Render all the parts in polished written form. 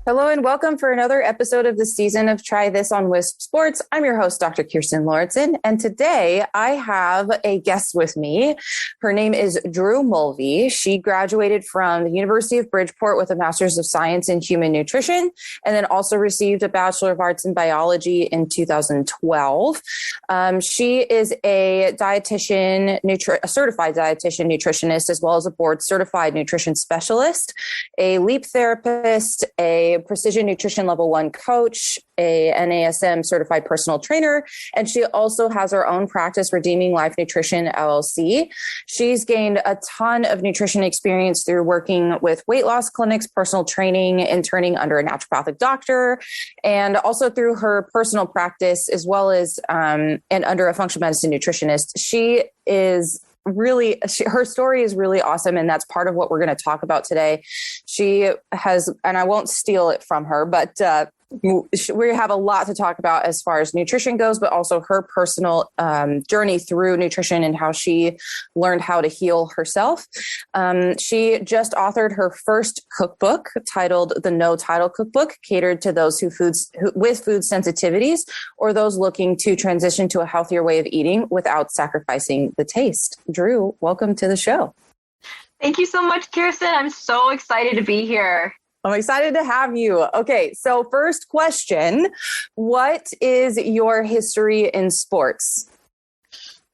Hello and welcome for another episode of the season of Try This on Wisp Sports. I'm your host, Dr. Kirstin Lauritzen, and today I have a guest with me. Her name is Drew Mulvey. She graduated from the University of Bridgeport with a Master's of Science in Human Nutrition, and then also received a Bachelor of Arts in Biology in 2012. She is a dietitian, a certified dietitian nutritionist, as well as a board certified nutrition specialist, a LEAP therapist, a Precision Nutrition Level 1 coach, a NASM certified personal trainer, and she also has her own practice, Redeeming Life Nutrition LLC. She's gained a ton of nutrition experience through working with weight loss clinics, personal training, interning under a naturopathic doctor, and also through her personal practice, as well as and under a functional medicine nutritionist. She is her story is really awesome, and that's part of what we're going to talk about today. She has, and I won't steal it from her, but we have a lot to talk about as far as nutrition goes, but also her personal journey through nutrition and how she learned how to heal herself. She just authored her first cookbook titled The No Title Cookbook, catered to those with food sensitivities or those looking to transition to a healthier way of eating without sacrificing the taste. Drew, welcome to the show. Thank you so much, Kirstin. I'm so excited to be here. I'm excited to have you. Okay, so first question, what is your history in sports?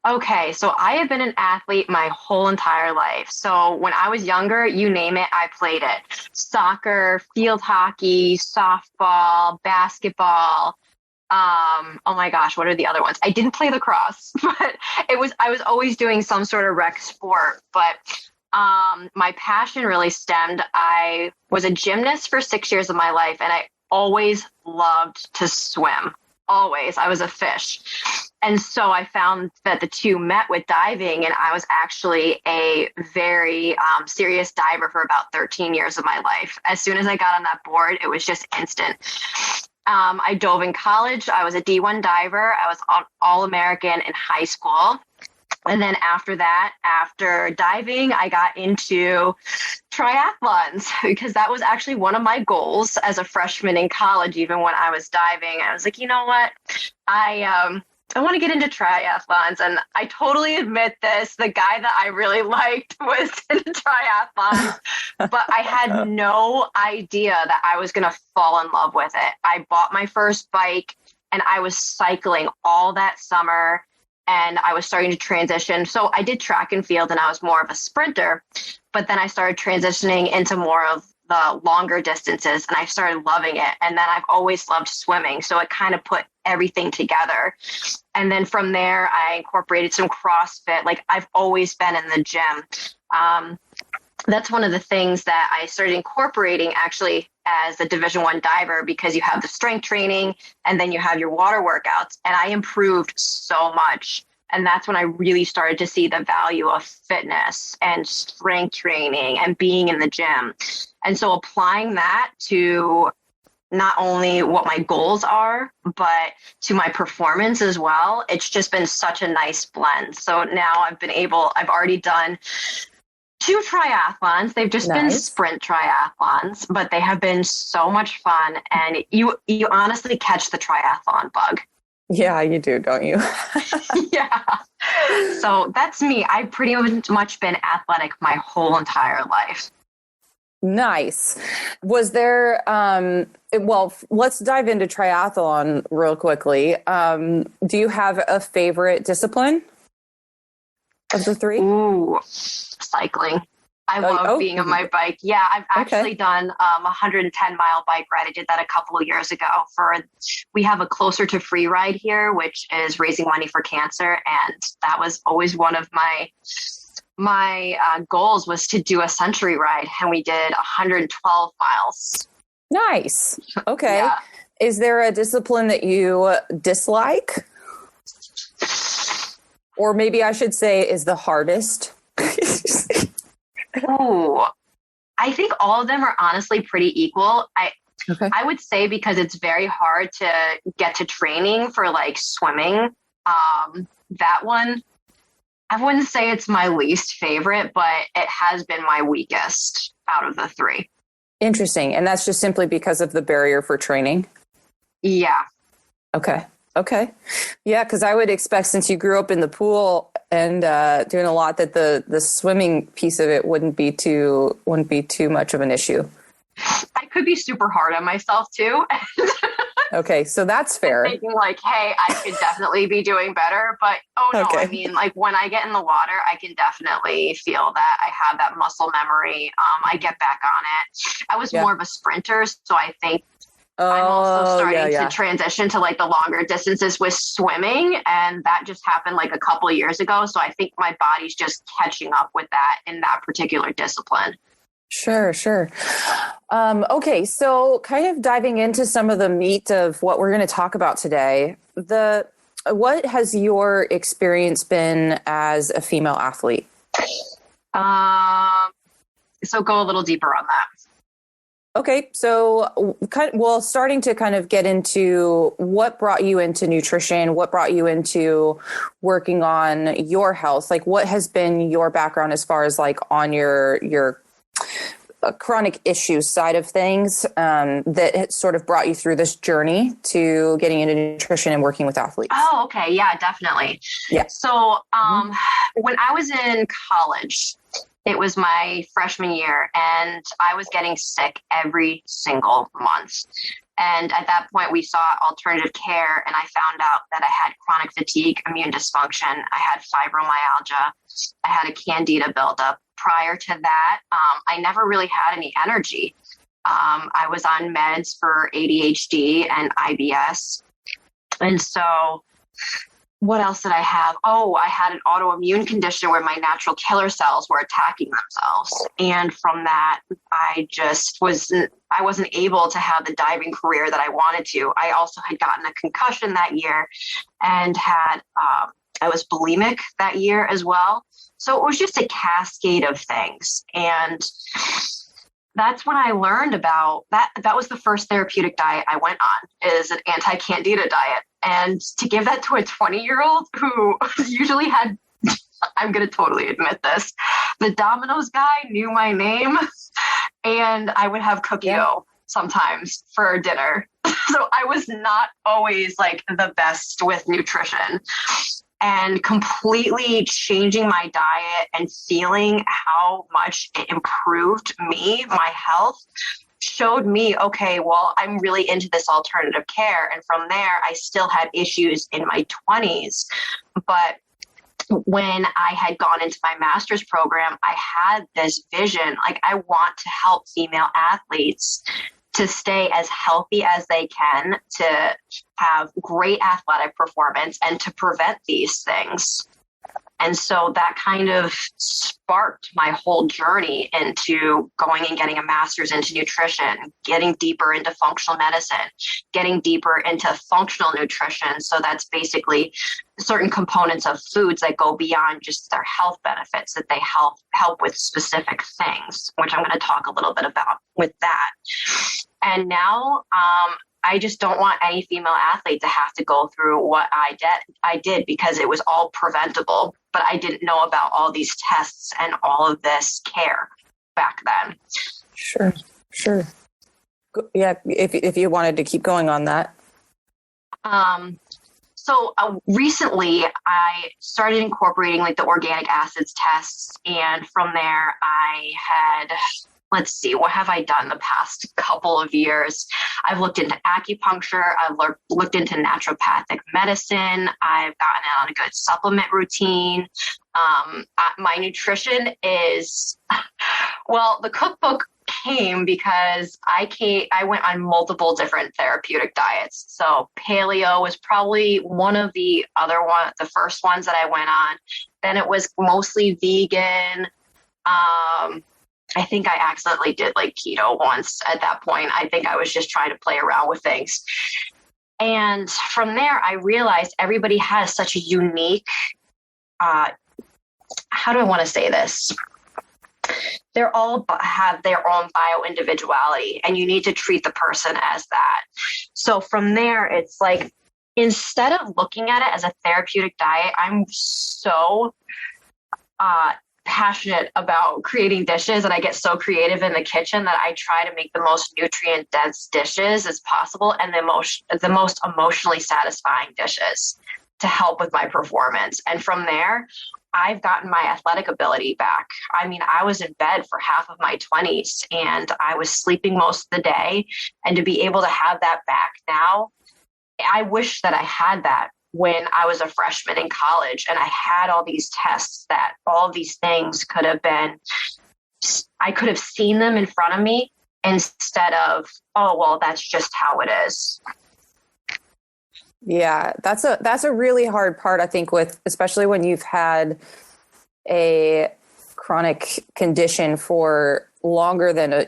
Okay, so I have been an athlete my whole entire life. So when I was younger, you name it, I played it. Soccer, field hockey, softball, basketball. Oh my gosh, what are the other ones? I didn't play lacrosse, but I was always doing some sort of rec sport. But my passion really stemmed. I was a gymnast for 6 years of my life, and I always loved to swim. Always. I was a fish. And so I found that the two met with diving, and I was actually a very serious diver for about 13 years of my life. As soon as I got on that board, it was just instant. I dove in college. I was a D1 diver. I was All-American in high school. And then after that, after diving, I got into triathlons because that was actually one of my goals as a freshman in college. Even when I was diving, I was like, you know what? I want to get into triathlons. And I totally admit this. The guy that I really liked was in triathlons, but I had no idea that I was going to fall in love with it. I bought my first bike and I was cycling all that summer. And I was starting to transition. So I did track and field and I was more of a sprinter, but then I started transitioning into more of the longer distances and I started loving it. And then I've always loved swimming. So it kind of put everything together. And then from there, I incorporated some CrossFit. Like I've always been in the gym. That's one of the things that I started incorporating actually as a Division I diver, because you have the strength training and then you have your water workouts. And I improved so much. And that's when I really started to see the value of fitness and strength training and being in the gym. And so applying that to not only what my goals are, but to my performance as well, it's just been such a nice blend. So now I've already done 2 triathlons. They've just been sprint triathlons, but they have been so much fun. And you honestly catch the triathlon bug. Yeah, you do, don't you? Yeah. So that's me. I've pretty much been athletic my whole entire life. Nice. Was there, well, let's dive into triathlon real quickly. Do you have a favorite discipline of the 3? Ooh, cycling. I love being on my bike. Yeah, I've actually done a 110-mile bike ride. I did that a couple of years ago. We have a Closer to Free ride here, which is raising money for cancer. And that was always one of my goals, was to do a century ride. And we did 112 miles. Nice. Okay. Yeah. Is there a discipline that you dislike? Or maybe I should say is the hardest? Oh, I think all of them are honestly pretty equal. I would say because it's very hard to get to training for like swimming. That one, I wouldn't say it's my least favorite, but it has been my weakest out of the 3. Interesting. And that's just simply because of the barrier for training? Yeah. Okay. Yeah, because I would expect, since you grew up in the pool and doing a lot, that the swimming piece of it wouldn't be too much of an issue. I could be super hard on myself too. Okay, so that's fair. Thinking like, hey, I could definitely be doing better. But Okay. I mean, like when I get in the water, I can definitely feel that I have that muscle memory. I get back on it. I was more of a sprinter, so I think I'm also starting to transition to like the longer distances with swimming. And that just happened like a couple of years ago. So I think my body's just catching up with that in that particular discipline. Sure. Okay, so kind of diving into some of the meat of what we're going to talk about today, what has your experience been as a female athlete? So go a little deeper on that. Okay, so starting to kind of get into what brought you into nutrition, what brought you into working on your health, like what has been your background as far as like on your chronic issues side of things that sort of brought you through this journey to getting into nutrition and working with athletes? Oh, okay. Yeah, definitely. Yeah. So when I was in college, it was my freshman year and I was getting sick every single month. And at that point, we sought alternative care, and I found out that I had chronic fatigue, immune dysfunction. I had fibromyalgia. I had a candida buildup. Prior to that, I never really had any energy. I was on meds for ADHD and IBS. And so what else did I have? Oh, I had an autoimmune condition where my natural killer cells were attacking themselves. And from that, I wasn't able to have the diving career that I wanted to. I also had gotten a concussion that year and I was bulimic that year as well. So it was just a cascade of things. And that's when I learned about that. That was the first therapeutic diet I went on, is an anti-candida diet. And to give that to a 20-year-old who usually had, I'm going to totally admit this, the Domino's guy knew my name, and I would have cookie dough sometimes for dinner. So I was not always like the best with nutrition. And completely changing my diet and feeling how much it improved my health, showed me, okay, well, I'm really into this alternative care. And from there, I still had issues in my 20s. But when I had gone into my master's program, I had this vision, like I want to help female athletes to stay as healthy as they can, to have great athletic performance, and to prevent these things. And so that kind of sparked my whole journey into going and getting a master's into nutrition, getting deeper into functional medicine, getting deeper into functional nutrition. So that's basically certain components of foods that go beyond just their health benefits, that they help with specific things, which I'm going to talk a little bit about with that. And now, I just don't want any female athlete to have to go through what I did because it was all preventable, but I didn't know about all these tests and all of this care back then. Sure. Yeah, if you wanted to keep going on that. So recently I started incorporating like the organic acids tests, and from there I had, let's see, what have I done the past couple of years? I've looked into acupuncture. I've looked into naturopathic medicine. I've gotten on a good supplement routine. My nutrition is, well, the cookbook came because I went on multiple different therapeutic diets. So paleo was probably the first ones that I went on. Then it was mostly vegan. I think I accidentally did like keto once at that point. I think I was just trying to play around with things. And from there, I realized everybody has such a unique, how do I want to say this? They all have their own bio-individuality, and you need to treat the person as that. So from there, it's like, instead of looking at it as a therapeutic diet, I'm so passionate about creating dishes, and I get so creative in the kitchen that I try to make the most nutrient dense dishes as possible and the most emotionally satisfying dishes to help with my performance. And from there, I've gotten my athletic ability back. I mean, I was in bed for half of my 20s and I was sleeping most of the day. And to be able to have that back now, I wish that I had that when I was a freshman in college and I had all these tests, that all these things could have been, I could have seen them in front of me instead of, oh, well, that's just how it is. Yeah, that's a really hard part, I think, with especially when you've had a chronic condition for longer than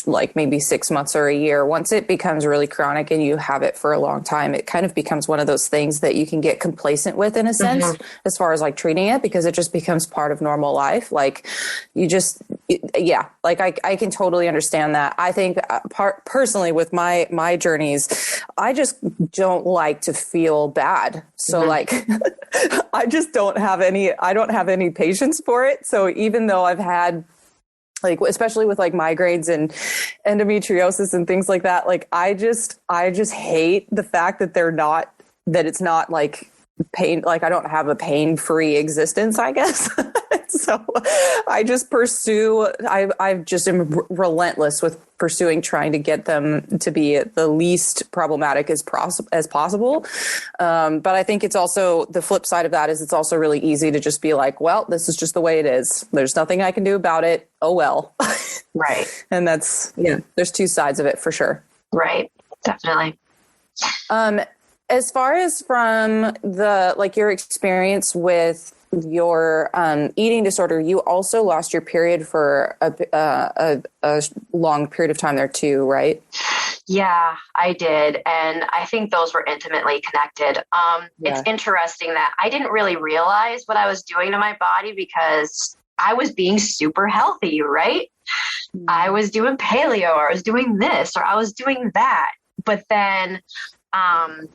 like maybe 6 months or a year. Once it becomes really chronic and you have it for a long time, it kind of becomes one of those things that you can get complacent with in a sense, as far as like treating it, because it just becomes part of normal life. Like I can totally understand that. I think personally with my journeys, I just don't like to feel bad. So like, I just don't have any patience for it. So even though I've had, like, especially with like migraines and endometriosis and things like that, like I just hate the fact that that it's not like pain, like I don't have a pain-free existence, I guess. So I just I just am relentless with pursuing, trying to get them to be the least problematic as possible. But I think it's also the flip side of that is it's also really easy to just be like, well, this is just the way it is. There's nothing I can do about it. Oh, well. Right. And there's two sides of it for sure. Right. Definitely. As far as from your experience with your eating disorder, you also lost your period for a long period of time there too, right? Yeah, I did. And I think those were intimately connected. It's interesting that I didn't really realize what I was doing to my body because I was being super healthy, right? I was doing paleo, or I was doing this, or I was doing that. But then I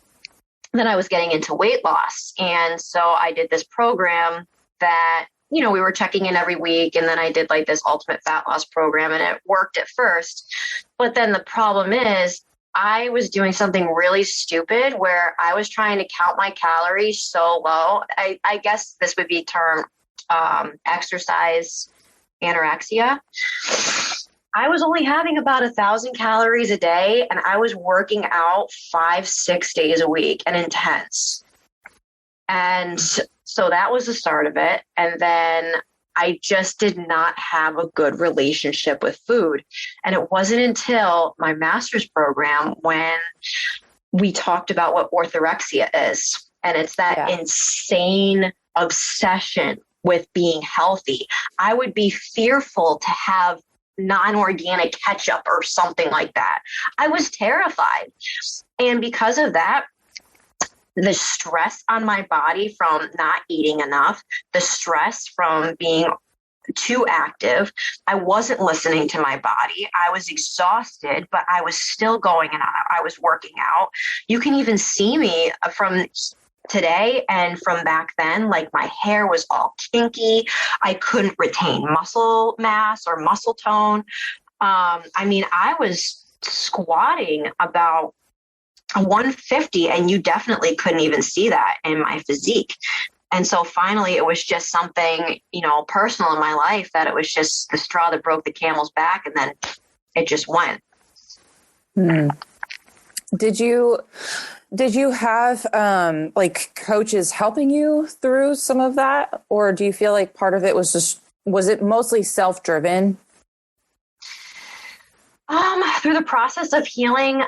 was getting into weight loss. And so I did this program that, we were checking in every week. And then I did like this ultimate fat loss program, and it worked at first. But then the problem is I was doing something really stupid where I was trying to count my calories so low. I guess this would be termed exercise anorexia. I was only having about 1,000 calories a day, and I was working out 5-6 days a week and intense. And so that was the start of it. And then I just did not have a good relationship with food. And it wasn't until my master's program when we talked about what orthorexia is. And it's that insane obsession with being healthy. I would be fearful to have non-organic ketchup or something like that. I was terrified. And because of that, the stress on my body from not eating enough, the stress from being too active, I wasn't listening to my body. I was exhausted, but I was still going and I was working out. You can even see me from today and from back then, like my hair was all kinky. I couldn't retain muscle mass or muscle tone. I was squatting about 150, and you definitely couldn't even see that in my physique. And so finally it was just something, personal in my life, that it was just the straw that broke the camel's back, and then it just went. Did you have coaches helping you through some of that? Or do you feel like part of it was it mostly self-driven? Through the process of healing,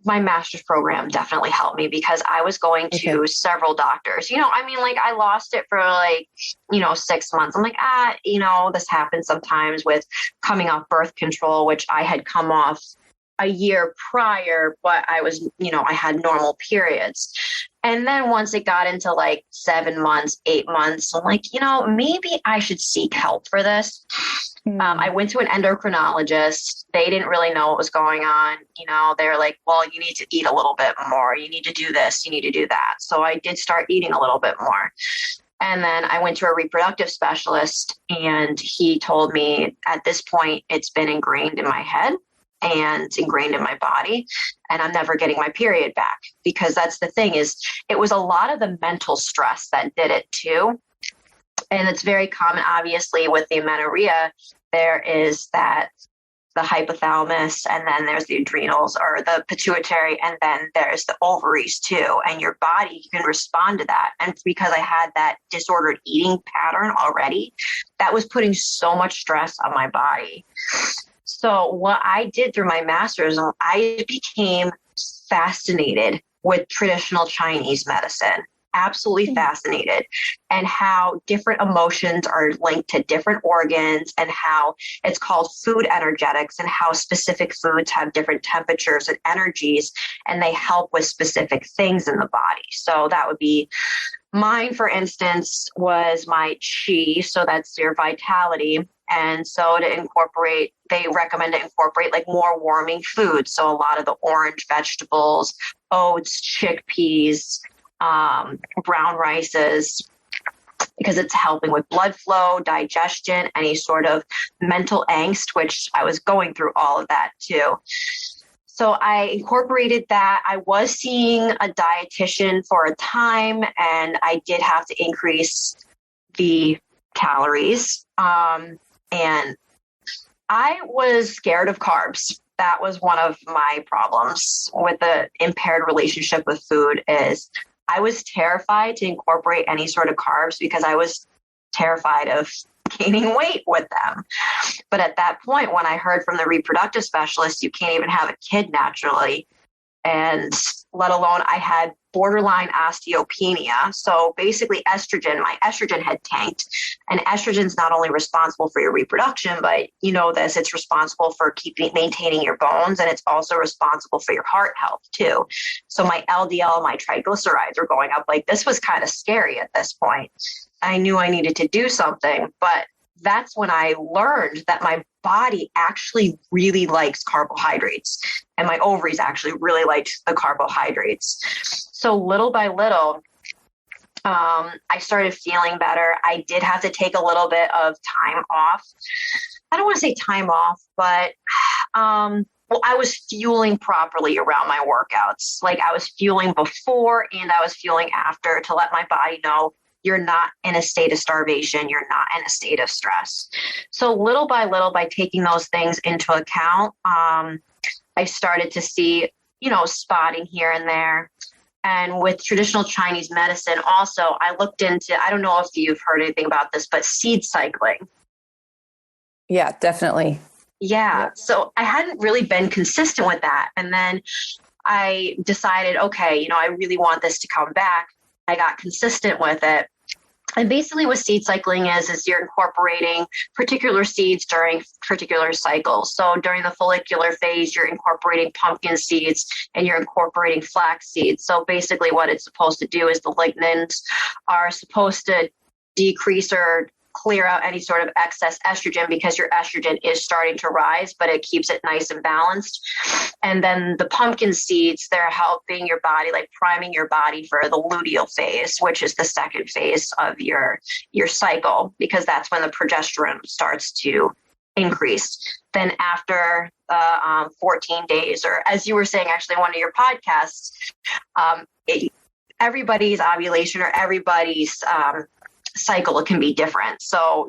my master's program definitely helped me, because I was going to several doctors. I lost it for 6 months. I'm like, this happens sometimes with coming off birth control, which I had come off a year prior, but I was, I had normal periods. And then once it got into 7 months, 8 months, I'm like, maybe I should seek help for this. I went to an endocrinologist. They didn't really know what was going on. They're like, well, you need to eat a little bit more. You need to do this. You need to do that. So I did start eating a little bit more. And then I went to a reproductive specialist, and he told me at this point, it's been ingrained in my head and ingrained in my body, and I'm never getting my period back. Because that's the thing, is it was a lot of the mental stress that did it too. And it's very common, obviously, with the amenorrhea, there is that the hypothalamus, and then there's the adrenals or the pituitary, and then there's the ovaries too. And your body can respond to that. And because I had that disordered eating pattern already, that was putting so much stress on my body. So what I did through my master's, I became fascinated with traditional Chinese medicine. Absolutely fascinated, and how different emotions are linked to different organs, and how it's called food energetics, and how specific foods have different temperatures and energies, and they help with specific things in the body. So that would be mine, for instance, was my qi. So that's your vitality. And so to incorporate, they recommend to incorporate like more warming foods. So a lot of the orange vegetables, oats, chickpeas, brown rices, because it's helping with blood flow, digestion, any sort of mental angst, which I was going through all of that too. So I incorporated that. I was seeing a dietitian for a time, and I did have to increase the calories. And I was scared of carbs. That was one of my problems with the impaired relationship with food. Is I was terrified to incorporate any sort of carbs because I was terrified of gaining weight with them. But at that point, when I heard from the reproductive specialist, you can't even have a kid naturally, and let alone I had borderline osteopenia. So basically my estrogen had tanked, and estrogen is not only responsible for your reproduction, but you know this, it's responsible for maintaining your bones, and it's also responsible for your heart health too. So my LDL, my triglycerides were going up. Like, this was kind of scary at this point. I knew I needed to do something, but that's when I learned that my body actually really likes carbohydrates, and my ovaries actually really liked the carbohydrates. So little by little, I started feeling better. I did have to take a little bit of time off. I don't want to say time off, but I was fueling properly around my workouts. Like, I was fueling before and I was fueling after, to let my body know you're not in a state of starvation. You're not in a state of stress. So little by little, by taking those things into account, I started to see, spotting here and there. And with traditional Chinese medicine, also, I looked into, I don't know if you've heard anything about this, but seed cycling. Yeah, definitely. Yeah. So I hadn't really been consistent with that. And then I decided, okay, I really want this to come back. I got consistent with it. And basically what seed cycling is you're incorporating particular seeds during particular cycles. So during the follicular phase, you're incorporating pumpkin seeds and you're incorporating flax seeds. So basically what it's supposed to do is the lignans are supposed to decrease or clear out any sort of excess estrogen, because your estrogen is starting to rise, but it keeps it nice and balanced. And then the pumpkin seeds, they're helping your body, like priming your body for the luteal phase, which is the second phase of your cycle, because that's when the progesterone starts to increase. Then after 14 days, or as you were saying, actually, in one of your podcasts, everybody's ovulation or everybody's cycle can be different. So,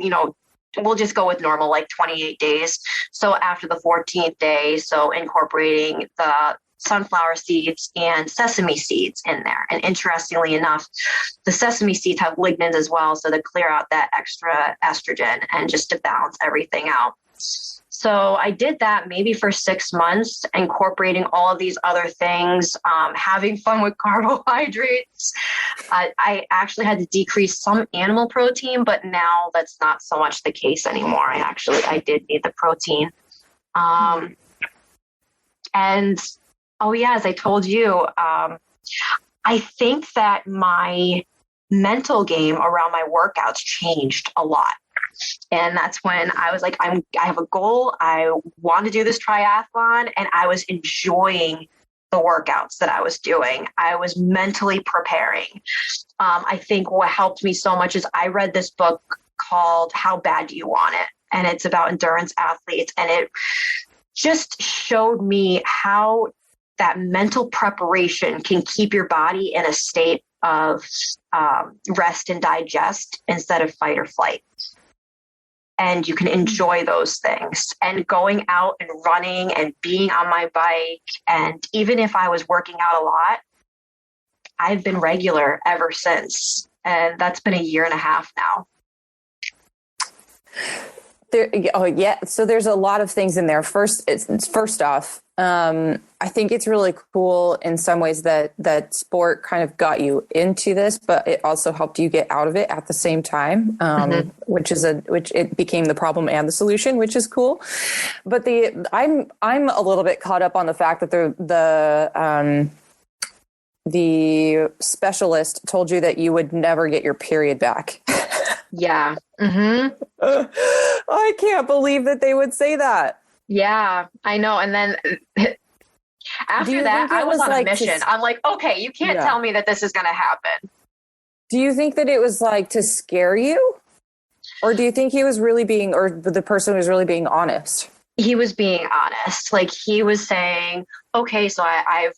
we'll just go with normal, like 28 days. So after the 14th day, so incorporating the sunflower seeds and sesame seeds in there. And interestingly enough, the sesame seeds have lignans as well, so to clear out that extra estrogen and just to balance everything out. So I did that maybe for 6 months, incorporating all of these other things, having fun with carbohydrates. I actually had to decrease some animal protein, but now that's not so much the case anymore. I did need the protein. And, as I told you, I think that my mental game around my workouts changed a lot. And that's when I was like, I have a goal. I want to do this triathlon. And I was enjoying the workouts that I was doing. I was mentally preparing. I think what helped me so much is I read this book called How Bad Do You Want It? And it's about endurance athletes. And it just showed me how that mental preparation can keep your body in a state of rest and digest instead of fight or flight. And you can enjoy those things. And going out and running and being on my bike. And even if I was working out a lot, I've been regular ever since. And that's been 1.5 years now. So there's a lot of things in there. First off, I think it's really cool in some ways that sport kind of got you into this, but it also helped you get out of it at the same time, which it became the problem and the solution, which is cool. But I'm a little bit caught up on the fact that the specialist told you that you would never get your period back. Yeah. I can't believe that they would say that. Yeah, I know. And then after that, I was on a mission. I'm like, okay, you can't tell me that this is going to happen. Do you think that it was like to scare you? Or do you think he was really being, or the person was really being honest? He was being honest. Like he was saying, okay, so I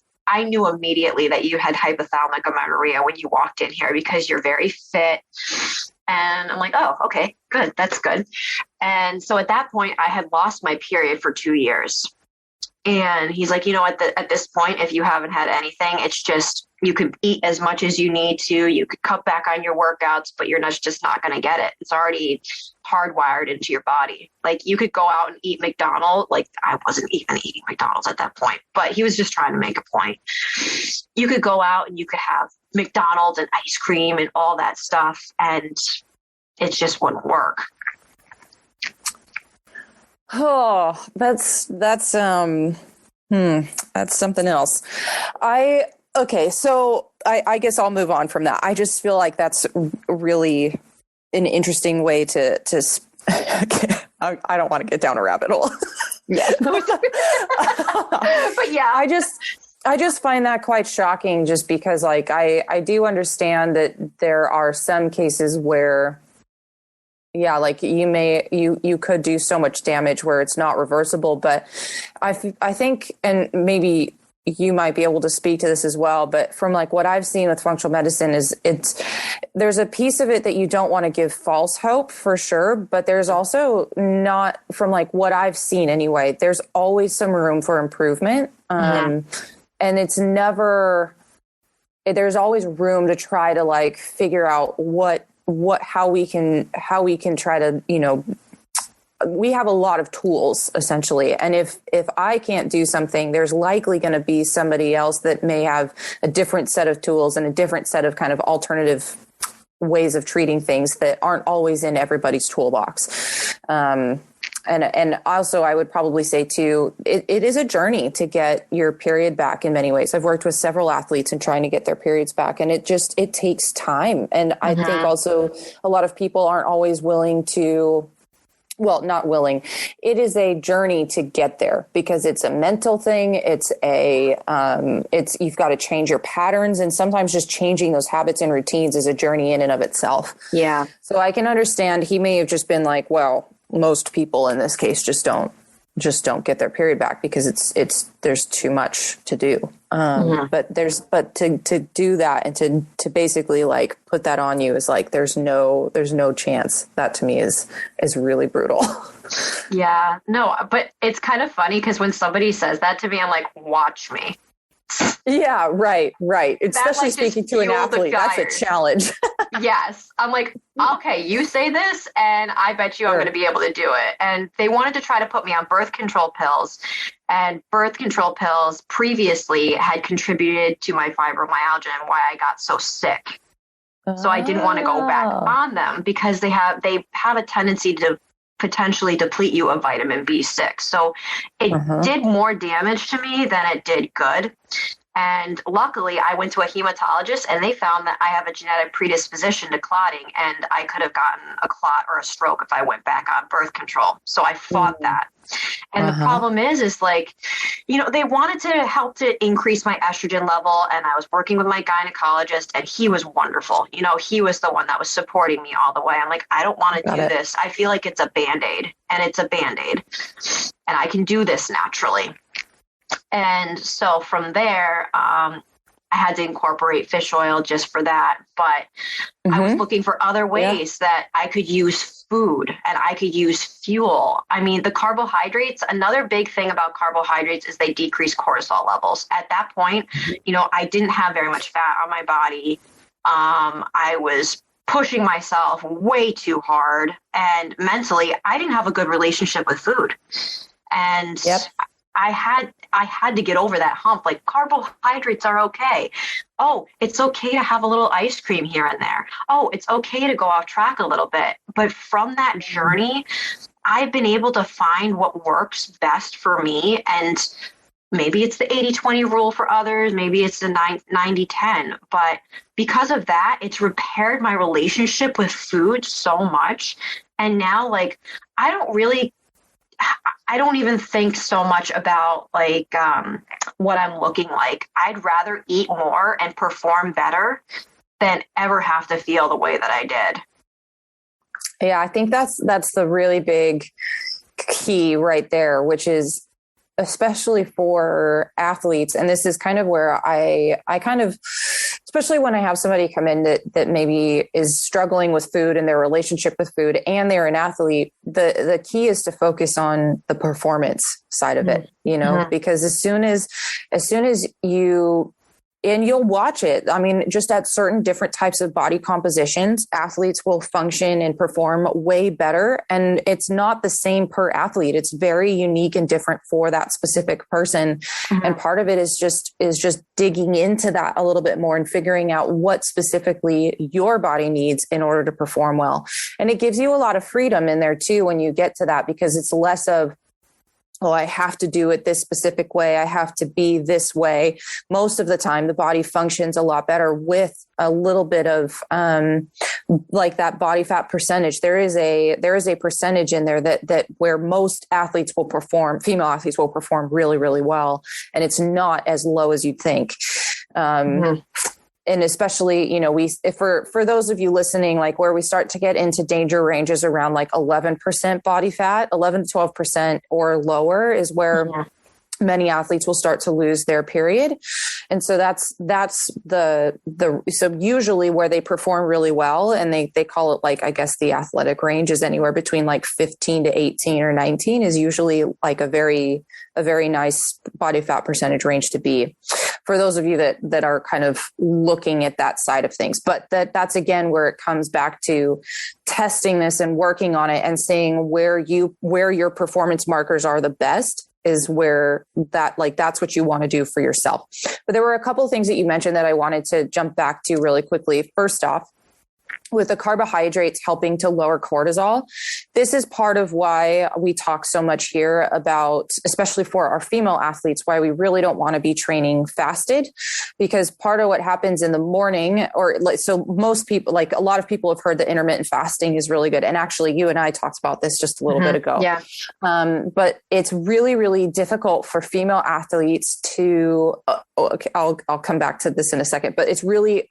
knew immediately that you had hypothalamic amenorrhea when you walked in here because you're very fit. And I'm like, oh, okay, good. That's good. And so at that point, I had lost my period for 2 years. And he's like, at this point, if you haven't had anything, it's just, you could eat as much as you need to. You could cut back on your workouts, but you're just not going to get it. It's already hardwired into your body. Like you could go out and eat McDonald's. Like I wasn't even eating McDonald's at that point, but he was just trying to make a point. You could go out and you could have McDonald's and ice cream and all that stuff, and it just wouldn't work. Oh, that's something else. So I guess I'll move on from that. I just feel like that's really an interesting way to I don't want to get down a rabbit hole. Yeah. But yeah, I just find that quite shocking just because like I do understand that there are some cases where like you could do so much damage where it's not reversible, but I think, and maybe you might be able to speak to this as well, but from like what I've seen with functional medicine is there's a piece of it that you don't want to give false hope for sure, but there's also not, from like what I've seen anyway, there's always some room for improvement. And it's never, there's always room to try to like figure out how we can try to, we have a lot of tools essentially. And if I can't do something, there's likely going to be somebody else that may have a different set of tools and a different set of kind of alternative ways of treating things that aren't always in everybody's toolbox. And also I would probably say too, it is a journey to get your period back in many ways. I've worked with several athletes in trying to get their periods back, and it takes time. And I think also a lot of people aren't always willing to, well, not willing. It is a journey to get there because it's a mental thing. You've got to change your patterns, and sometimes just changing those habits and routines is a journey in and of itself. Yeah. So I can understand he may have just been like, well, most people in this case just don't get their period back because there's too much to do. But to do that and to basically like put that on you is like, there's no chance. That to me is really brutal. Yeah, no, but it's kind of funny because when somebody says that to me, I'm like, watch me. Yeah, right. Especially speaking to an athlete, that's a challenge. Yes. I'm like, okay, you say this and I bet you I'm going to be able to do it. And they wanted to try to put me on birth control pills, and birth control pills previously had contributed to my fibromyalgia and why I got so sick. So I didn't want to go back on them because they have a tendency to potentially deplete you of vitamin B6. So it did more damage to me than it did good. And luckily, I went to a hematologist and they found that I have a genetic predisposition to clotting, and I could have gotten a clot or a stroke if I went back on birth control. So I fought that. And the problem is like, they wanted to help to increase my estrogen level. And I was working with my gynecologist, and he was wonderful. He was the one that was supporting me all the way. I'm like, I don't want to do this. I feel like it's a Band-Aid, and it's a Band-Aid, and I can do this naturally. And so from there, I had to incorporate fish oil just for that. But I was looking for other ways that I could use food and I could use fuel. I mean, the carbohydrates, another big thing about carbohydrates is they decrease cortisol levels. At that point, I didn't have very much fat on my body. I was pushing myself way too hard. And mentally, I didn't have a good relationship with food. And I had to get over that hump. Like, carbohydrates are okay. Oh, it's okay to have a little ice cream here and there. Oh, it's okay to go off track a little bit. But from that journey, I've been able to find what works best for me. And maybe it's the 80-20 rule for others. Maybe it's the 90-10. But because of that, it's repaired my relationship with food so much. And now, like, I don't even think so much about like what I'm looking like. I'd rather eat more and perform better than ever have to feel the way that I did. Yeah, I think that's the really big key right there, which is especially for athletes. And this is kind of where I kind of, especially when I have somebody come in that maybe is struggling with food and their relationship with food, and they're an athlete, the key is to focus on the performance side of it, because as soon as you, and you'll watch it. I mean, just at certain different types of body compositions, athletes will function and perform way better. And it's not the same per athlete. It's very unique and different for that specific person. And part of it is just digging into that a little bit more and figuring out what specifically your body needs in order to perform well. And it gives you a lot of freedom in there too, when you get to that, because it's less of, oh, I have to do it this specific way. I have to be this way. Most of the time, the body functions a lot better with a little bit of like that body fat percentage. There is a percentage in there that where most athletes will perform, female athletes will perform really, really well. And it's not as low as you'd think. And especially, if for those of you listening, like where we start to get into danger ranges around like 11% body fat, 11 to 12% or lower is where many athletes will start to lose their period. And so that's so usually where they perform really well, and they call it, like, I guess the athletic range is anywhere between like 15 to 18 or 19 is usually like a very nice body fat percentage range to be, for those of you that are kind of looking at that side of things. But that's again where it comes back to testing this and working on it and seeing where your performance markers are the best is where that's what you want to do for yourself. But there were a couple of things that you mentioned that I wanted to jump back to really quickly. First off, with the carbohydrates helping to lower cortisol, this is part of why we talk so much here about, especially for our female athletes, why we really don't want to be training fasted, because part of what happens in the morning, so most people, like a lot of people have heard that intermittent fasting is really good. And actually you and I talked about this just a little bit ago. Yeah. But it's really, really difficult for female athletes to, I'll come back to this in a second, but it's really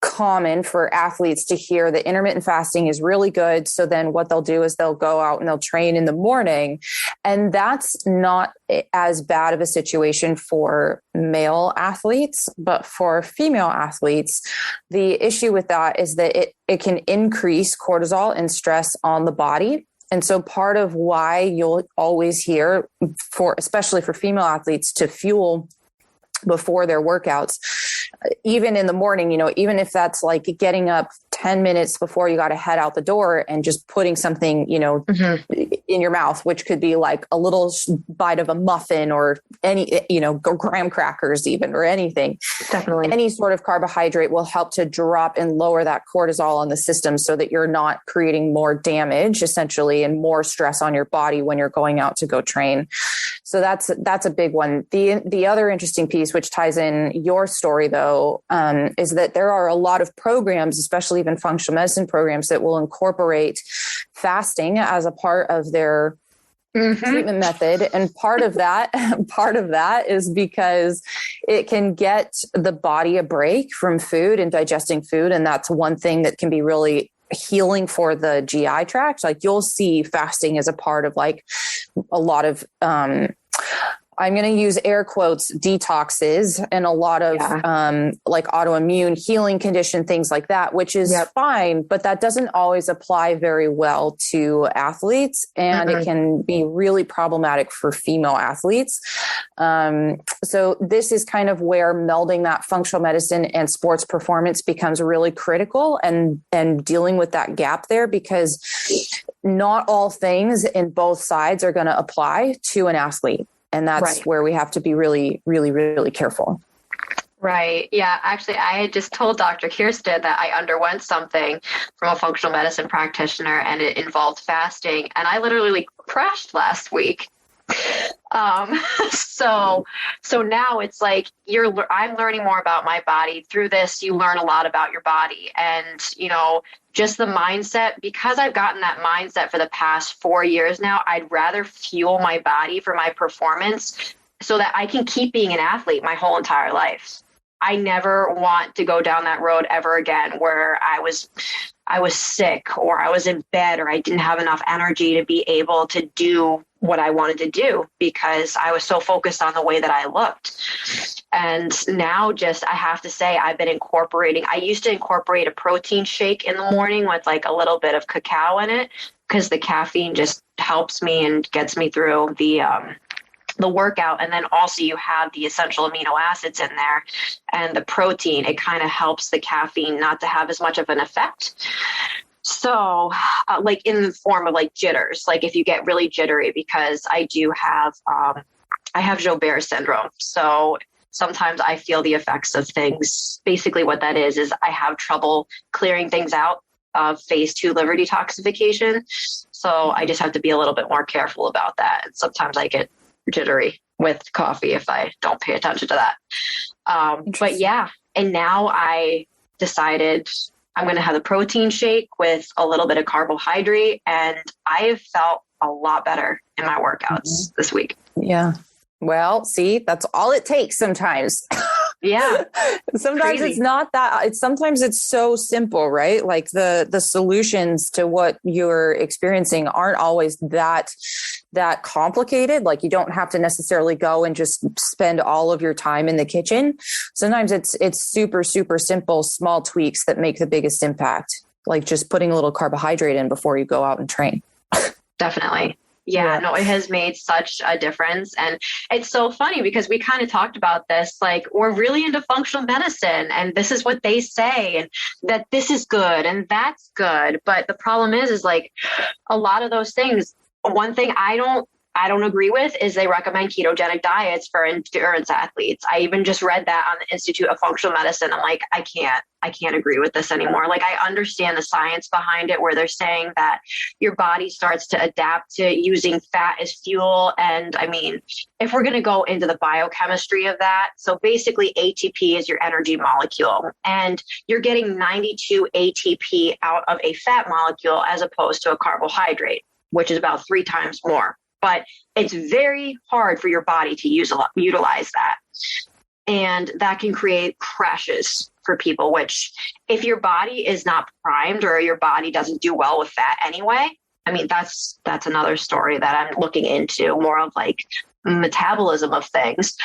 common for athletes to hear that intermittent fasting is really good. So then what they'll do is they'll go out and they'll train in the morning. And that's not as bad of a situation for male athletes, but for female athletes, the issue with that is that it can increase cortisol and stress on the body. And so part of why you'll always hear, especially for female athletes, to fuel before their workouts, even in the morning, even if that's like getting up 10 minutes before you got to head out the door and just putting something, in your mouth, which could be like a little bite of a muffin or any, graham crackers even, or anything. Definitely. Any sort of carbohydrate will help to drop and lower that cortisol on the system so that you're not creating more damage essentially and more stress on your body when you're going out to go train. So that's a big one. The other interesting piece, which ties in your story though, is that there are a lot of programs, especially even functional medicine programs, that will incorporate fasting as a part of their treatment method. And part of that is because it can get the body a break from food and digesting food. And that's one thing that can be really healing for the GI tract. Like you'll see fasting as a part of like a lot of, I'm going to use air quotes, detoxes and a lot of like autoimmune healing condition, things like that, which is fine, but that doesn't always apply very well to athletes. And it can be really problematic for female athletes. So this is kind of where melding that functional medicine and sports performance becomes really critical, and dealing with that gap there, because not all things in both sides are going to apply to an athlete. And that's where we have to be really, really, really careful. Right. Yeah. Actually, I had just told Dr. Kirstin that I underwent something from a functional medicine practitioner, and it involved fasting. And I literally crashed last week. So now it's like I'm learning more about my body through this. You learn a lot about your body, and, just the mindset, because I've gotten that mindset for the past 4 years now. I'd rather fuel my body for my performance so that I can keep being an athlete my whole entire life. I never want to go down that road ever again, where I was sick, or I was in bed, or I didn't have enough energy to be able to do what I wanted to do because I was so focused on the way that I looked. And now I have to say, I used to incorporate a protein shake in the morning with like a little bit of cacao in it, because the caffeine just helps me and gets me through the workout. And then also you have the essential amino acids in there, and the protein, it kind of helps the caffeine not to have as much of an effect. So like in the form of like jitters, like if you get really jittery, because I do have, I have Joubert syndrome. So sometimes I feel the effects of things. Basically what that is I have trouble clearing things out of phase 2 liver detoxification. So I just have to be a little bit more careful about that. And sometimes I get jittery with coffee if I don't pay attention to that. But yeah, and now I decided I'm going to have the protein shake with a little bit of carbohydrate, and I have felt a lot better in my workouts this week. Yeah. Well, see, that's all it takes sometimes. Yeah. Sometimes Crazy. It's not that. Sometimes it's so simple, right? Like the solutions to what you're experiencing aren't always that complicated. Like you don't have to necessarily go and just spend all of your time in the kitchen. Sometimes it's super, super simple, small tweaks that make the biggest impact. Like just putting a little carbohydrate in before you go out and train. Definitely. Yeah, no, it has made such a difference. And it's so funny because we kind of talked about this, like we're really into functional medicine and this is what they say, and that this is good and that's good. But the problem is like a lot of those things, one thing I don't agree with is they recommend ketogenic diets for endurance athletes. I even just read that on the Institute of Functional Medicine. I'm like, I can't agree with this anymore. Like I understand the science behind it, where they're saying that your body starts to adapt to using fat as fuel. And I mean, if we're going to go into the biochemistry of that, so basically ATP is your energy molecule, and you're getting 92 ATP out of a fat molecule as opposed to a carbohydrate, which is about 3 times more. But it's very hard for your body to utilize that. And that can create crashes for people, which if your body is not primed or your body doesn't do well with fat anyway, I mean, that's another story that I'm looking into, more of like metabolism of things,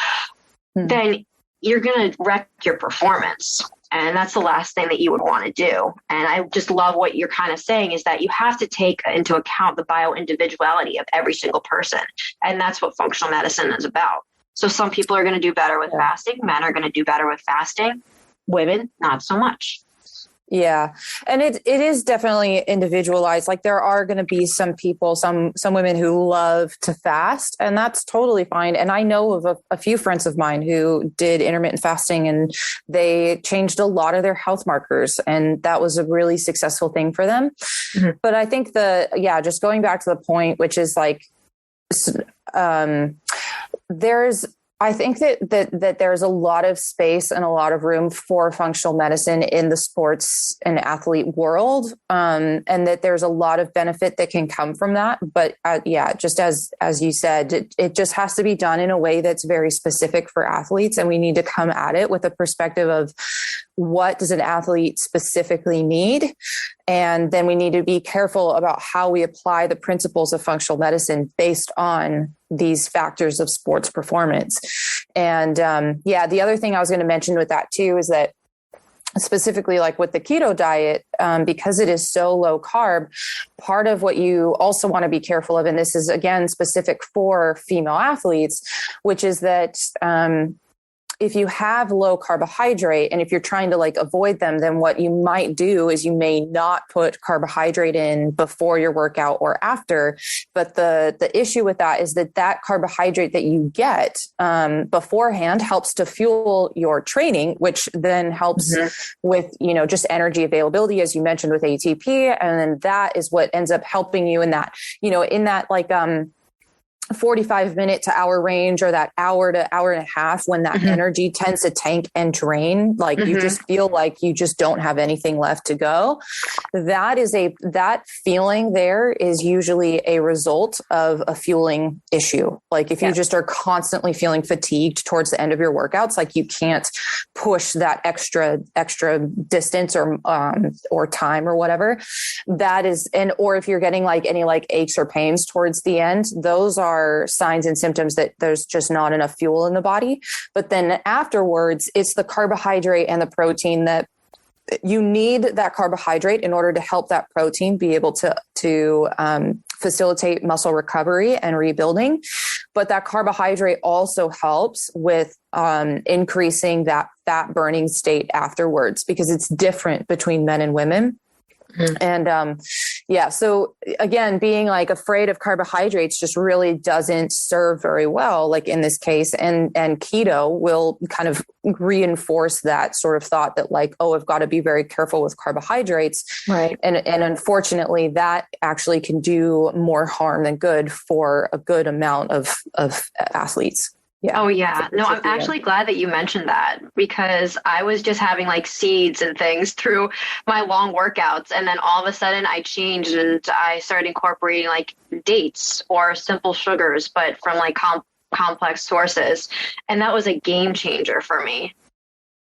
then you're going to wreck your performance. And that's the last thing that you would want to do. And I just love what you're kind of saying is that you have to take into account the bio-individuality of every single person. And that's what functional medicine is about. So some people are going to do better with fasting. Men are going to do better with fasting. Women, not so much. Yeah. And it is definitely individualized. Like there are going to be some people, some women who love to fast, and that's totally fine. And I know of a few friends of mine who did intermittent fasting and they changed a lot of their health markers, and that was a really successful thing for them. Mm-hmm. But I think just going back to the point, which is like, I think that there's a lot of space and a lot of room for functional medicine in the sports and athlete world, and that there's a lot of benefit that can come from that. But just as you said, it just has to be done in a way that's very specific for athletes, and we need to come at it with a perspective of what does an athlete specifically need. And then we need to be careful about how we apply the principles of functional medicine based on these factors of sports performance. And the other thing I was going to mention with that too is that specifically like with the keto diet, because it is so low carb, part of what you also want to be careful of, and this is again specific for female athletes, which is that if you have low carbohydrate and if you're trying to like avoid them, then what you might do is you may not put carbohydrate in before your workout or after. But the issue with that is that carbohydrate that you get beforehand helps to fuel your training, which then helps with, just energy availability, as you mentioned with ATP. And then that is what ends up helping you in that, like, 45-minute to hour range, or that hour to hour and a half, when that energy tends to tank and drain, like you just feel like you just don't have anything left to go. That feeling there is usually a result of a fueling issue. Like if you just are constantly feeling fatigued towards the end of your workouts, like you can't push that extra distance or time or whatever that is. Or if you're getting like any like aches or pains towards the end, those are signs and symptoms that there's just not enough fuel in the body. But then afterwards, it's the carbohydrate and the protein that you need. That carbohydrate in order to help that protein be able to facilitate muscle recovery and rebuilding. But that carbohydrate also helps with increasing that fat burning state afterwards, because it's different between men and women. And, so again, being like afraid of carbohydrates just really doesn't serve very well, like in this case, and keto will kind of reinforce that sort of thought that like, oh, I've got to be very careful with carbohydrates. Right. And unfortunately that actually can do more harm than good for a good amount of athletes. Yeah. Oh, yeah. No, I'm actually glad that you mentioned that, because I was just having like seeds and things through my long workouts. And then all of a sudden I changed and I started incorporating like dates or simple sugars, but from like complex sources. And that was a game changer for me.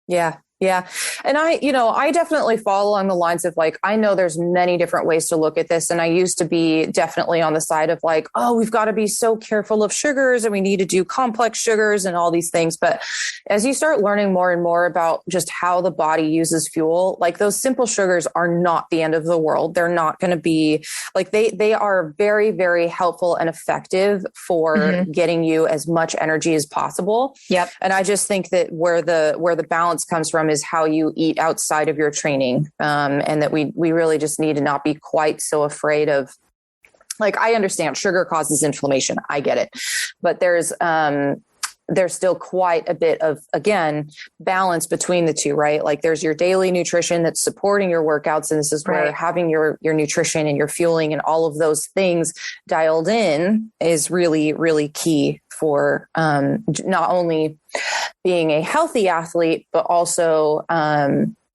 Yeah. Yeah. And I definitely fall along the lines of like, I know there's many different ways to look at this. And I used to be definitely on the side of like, oh, we've got to be so careful of sugars and we need to do complex sugars and all these things. But as you start learning more and more about just how the body uses fuel, like those simple sugars are not the end of the world. They're not going to be like, they are very, very helpful and effective for getting you as much energy as possible. Yep. And I just think that where the balance comes from is how you eat outside of your training. And that we really just need to not be quite so afraid of, like, I understand sugar causes inflammation. I get it. But there's still quite a bit of, again, balance between the two, right? Like there's your daily nutrition that's supporting your workouts. And this is where having your nutrition and your fueling and all of those things dialed in is really, really key for not only being a healthy athlete, but also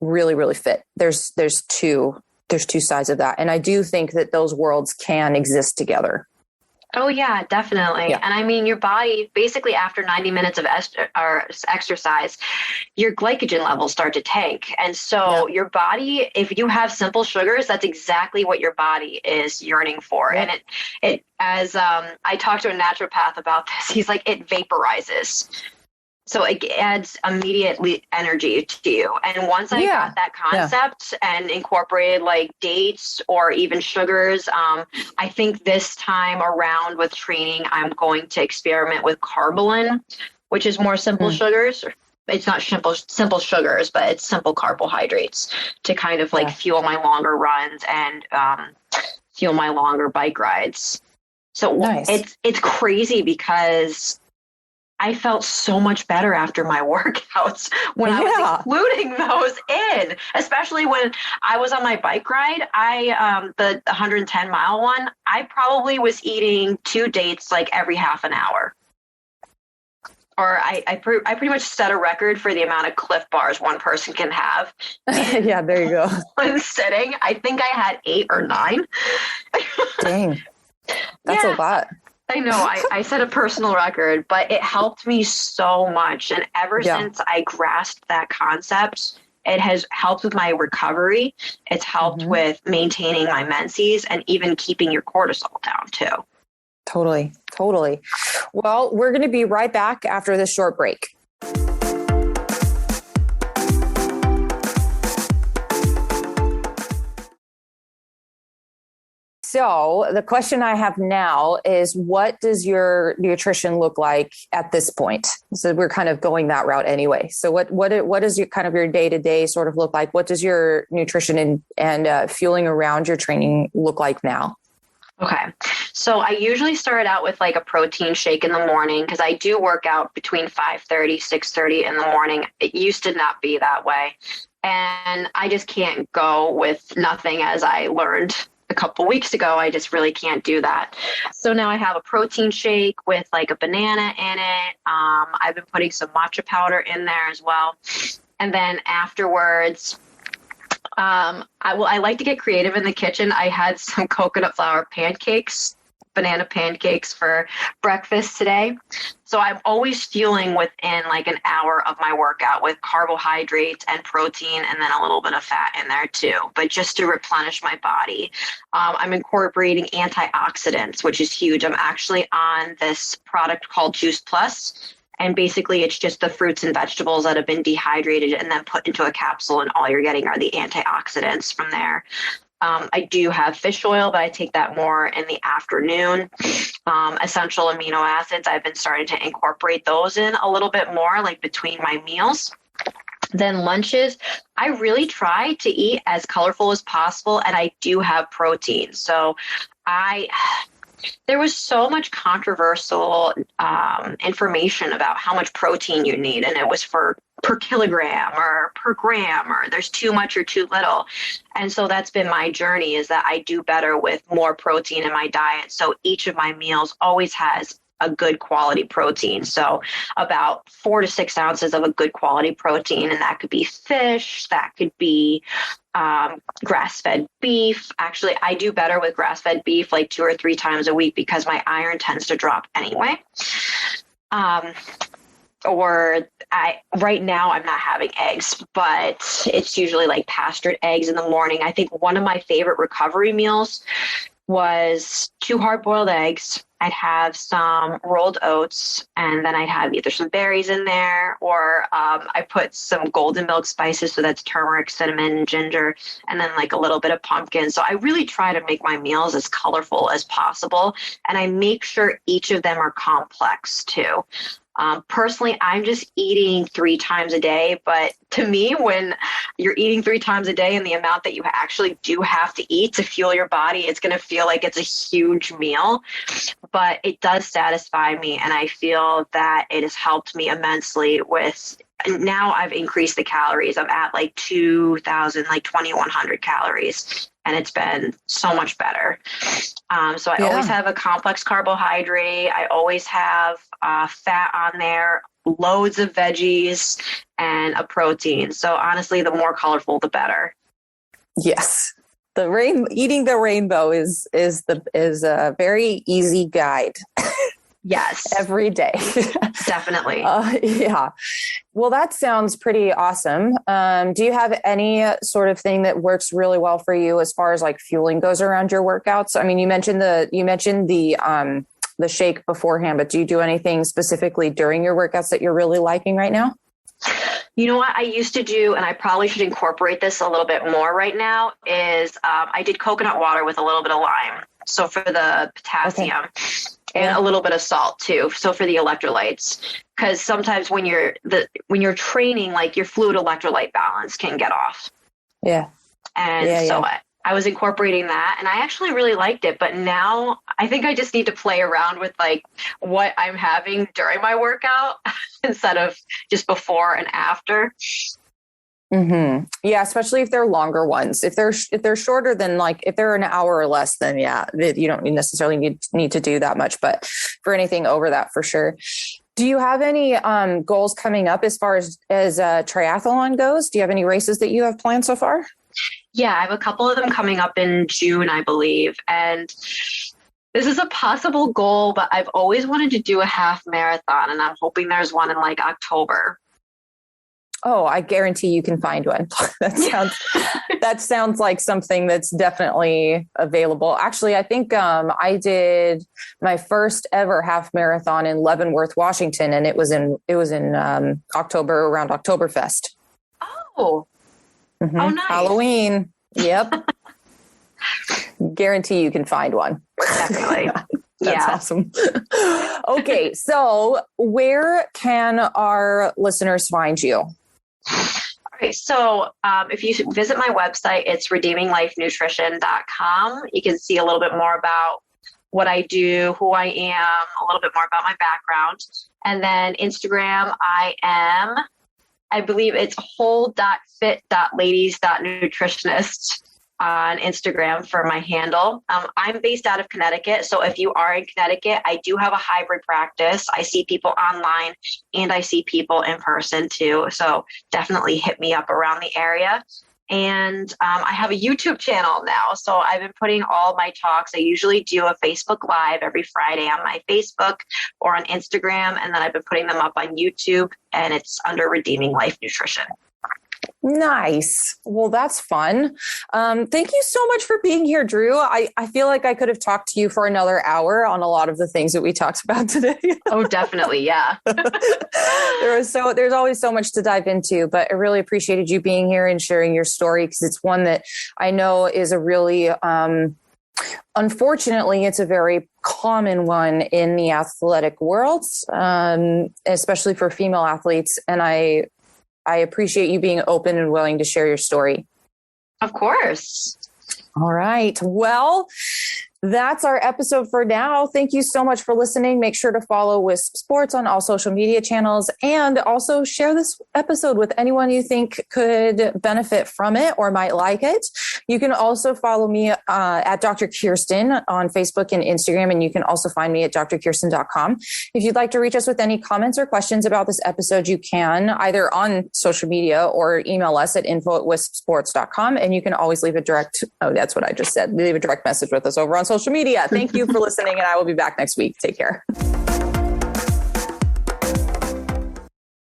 really, really fit. There's two sides of that. And I do think that those worlds can exist together. Oh, yeah, definitely. Yeah. And I mean, your body, basically after 90 minutes of exercise, your glycogen levels start to tank. And so your body, if you have simple sugars, that's exactly what your body is yearning for. Yeah. And it as I talked to a naturopath about this, he's like, it vaporizes. So it adds immediately energy to you. And once I got that concept and incorporated like dates or even sugars, I think this time around with training, I'm going to experiment with carbolin, which is more simple sugars. It's not simple sugars, but it's simple carbohydrates to kind of like fuel my longer runs and fuel my longer bike rides. So it's crazy because I felt so much better after my workouts when I was including those in, especially when I was on my bike ride. The 110-mile one, I probably was eating 2 dates like every half an hour. or I pretty much set a record for the amount of Cliff Bars one person can have. Yeah, there you go. One sitting. I think I had 8 or 9. Dang. That's a lot. I know. I set a personal record, but it helped me so much. And ever since I grasped that concept, it has helped with my recovery. It's helped with maintaining my menses and even keeping your cortisol down too. Totally. Well, we're going to be right back after this short break. So the question I have now is, what does your nutrition look like at this point? So we're kind of going that route anyway. So what does your kind of your day-to-day sort of look like? What does your nutrition and fueling around your training look like now? Okay. So I usually start out with like a protein shake in the morning because I do work out between 5:30, 6:30 in the morning. It used to not be that way. And I just can't go with nothing, as I learned a couple weeks ago. I just really can't do that. So now I have a protein shake with like a banana in it. I've been putting some matcha powder in there as well. And then afterwards, I like to get creative in the kitchen. I had some coconut flour pancakes, banana pancakes for breakfast today. So I'm always fueling within like an hour of my workout with carbohydrates and protein and then a little bit of fat in there too, but just to replenish my body. I'm incorporating antioxidants, which is huge. I'm actually on this product called Juice Plus. And basically, it's just the fruits and vegetables that have been dehydrated and then put into a capsule, and all you're getting are the antioxidants from there. I do have fish oil, but I take that more in the afternoon. Essential amino acids, I've been starting to incorporate those in a little bit more, like between my meals. Then lunches, I really try to eat as colorful as possible, and I do have protein. So there was so much controversial information about how much protein you need, and it was per kilogram or per gram, or there's too much or too little. And so that's been my journey, is that I do better with more protein in my diet. So each of my meals always has a good quality protein. So about 4 to 6 ounces of a good quality protein. And that could be fish, that could be grass-fed beef. Actually, I do better with grass-fed beef like 2 or 3 times a week because my iron tends to drop anyway. Right now I'm not having eggs, but it's usually like pastured eggs in the morning. I think one of my favorite recovery meals was 2 hard-boiled eggs. I'd have some rolled oats, and then I'd have either some berries in there, or I put some golden milk spices. So that's turmeric, cinnamon, and ginger, and then like a little bit of pumpkin. So I really try to make my meals as colorful as possible. And I make sure each of them are complex too. Personally, I'm just eating 3 times a day, but to me, when you're eating 3 times a day and the amount that you actually do have to eat to fuel your body, it's going to feel like it's a huge meal, but it does satisfy me. And I feel that it has helped me immensely with, now I've increased the calories. I'm at like 2,000, like 2,100 calories. And it's been so much better. So I always have a complex carbohydrate. I always have fat on there, loads of veggies, and a protein. So honestly, the more colorful, the better. Yes. Eating the rainbow is a very easy guide. Yes. Every day. Definitely. Yeah. Well, that sounds pretty awesome. Do you have any sort of thing that works really well for you as far as like fueling goes around your workouts? I mean, you mentioned the shake beforehand, but do you do anything specifically during your workouts that you're really liking right now? You know what I used to do, and I probably should incorporate this a little bit more right now, is I did coconut water with a little bit of lime. So for the potassium. Okay. And a little bit of salt too. So for the electrolytes, because sometimes when you're training, like your fluid electrolyte balance can get off. Yeah. And so I was incorporating that, and I actually really liked it. But now I think I just need to play around with like what I'm having during my workout instead of just before and after. Mm-hmm. Yeah, especially if they're longer ones. If they're shorter than like if they're an hour or less, then you don't necessarily need to do that much. But for anything over that, for sure. Do you have any goals coming up as far as triathlon goes? Do you have any races that you have planned so far? Yeah, I have a couple of them coming up in June, I believe. And this is a possible goal, but I've always wanted to do a half marathon, and I'm hoping there's one in like October. Oh, I guarantee you can find one. That sounds like something that's definitely available. Actually, I think I did my first ever half marathon in Leavenworth, Washington, and it was in October, around Oktoberfest. Oh, mm-hmm. Oh, nice. Halloween. Yep. Guarantee you can find one. Definitely. That's awesome. Okay, so where can our listeners find you? Okay, so if you visit my website, it's redeeminglifenutrition.com. You can see a little bit more about what I do, who I am, a little bit more about my background. And then Instagram, I believe it's whole.fit.ladies.nutritionist on Instagram for my handle. I'm based out of Connecticut. So if you are in Connecticut, I do have a hybrid practice. I see people online and I see people in person too. So definitely hit me up around the area. And I have a YouTube channel now. So I've been putting all my talks. I usually do a Facebook Live every Friday on my Facebook or on Instagram. And then I've been putting them up on YouTube, and it's under Redeeming Life Nutrition. Nice. Well, that's fun. Thank you so much for being here, Drew. I feel like I could have talked to you for another hour on a lot of the things that we talked about today. Oh, definitely. Yeah. There's always so much to dive into, but I really appreciated you being here and sharing your story, because it's one that I know is a really, unfortunately, it's a very common one in the athletic world, especially for female athletes. And I appreciate you being open and willing to share your story. Of course. All right. Well, that's our episode for now. Thank you so much for listening. Make sure to follow Wisp Sports on all social media channels, and also share this episode with anyone you think could benefit from it or might like it. You can also follow me at Dr. Kirstin on Facebook and Instagram, and you can also find me at drkirstin.com. If you'd like to reach us with any comments or questions about this episode, you can either on social media or email us at info@wispsports.com. And you can always leave a direct message with us over on social media. Thank you for listening, and I will be back next week. Take care.